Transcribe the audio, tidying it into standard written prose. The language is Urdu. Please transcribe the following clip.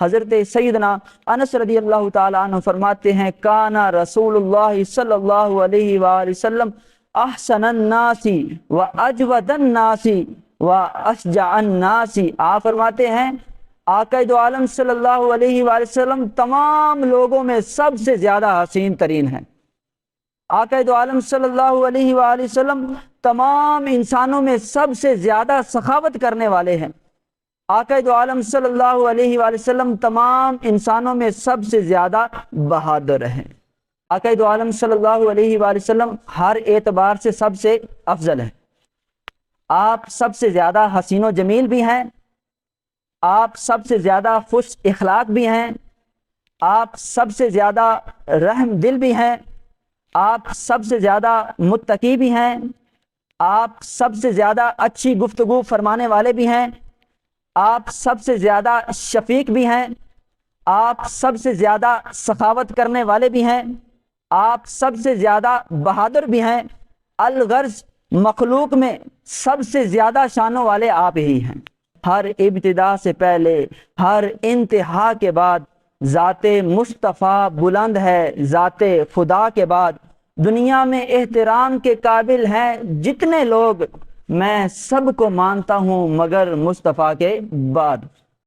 حضرت سیدنا انس رضی اللہ تعالیٰ عنہ فرماتے ہیں کانا رسول اللہ صلی اللہ علیہ وآلہ وسلم احسن الناس و اجود الناس و اشجع الناس۔ آپ فرماتے ہیں آقا دو عالم صلی اللہ علیہ وآلہ وسلم تمام لوگوں میں سب سے زیادہ حسین ترین ہیں۔ آقا دو عالم صلی اللہ علیہ وآلہ وسلم تمام انسانوں میں سب سے زیادہ سخاوت کرنے والے ہیں۔ آقا دو عالم صلی اللہ علیہ وآلہ وسلم تمام انسانوں میں سب سے زیادہ بہادر ہیں۔ آقا دو عالم صلی اللہ علیہ وآلہ وسلم ہر اعتبار سے سب سے افضل ہیں۔ آپ سب سے زیادہ حسین و جمیل بھی ہیں، آپ سب سے زیادہ خوش اخلاق بھی ہیں، آپ سب سے زیادہ رحم دل بھی ہیں، آپ سب سے زیادہ متقی بھی ہیں، آپ سب سے زیادہ اچھی گفتگو فرمانے والے بھی ہیں، آپ سب سے زیادہ شفیق بھی ہیں، آپ سب سے زیادہ سخاوت کرنے والے بھی ہیں، آپ سب سے زیادہ بہادر بھی ہیں۔ الغرض مخلوق میں سب سے زیادہ شانوں والے آپ ہی ہیں۔ ہر ابتدا سے پہلے ہر انتہا کے بعد ذات مصطفیٰ بلند ہے، ذات خدا کے بعد دنیا میں احترام کے قابل ہیں جتنے لوگ، میں سب کو مانتا ہوں مگر مصطفیٰ کے بعد۔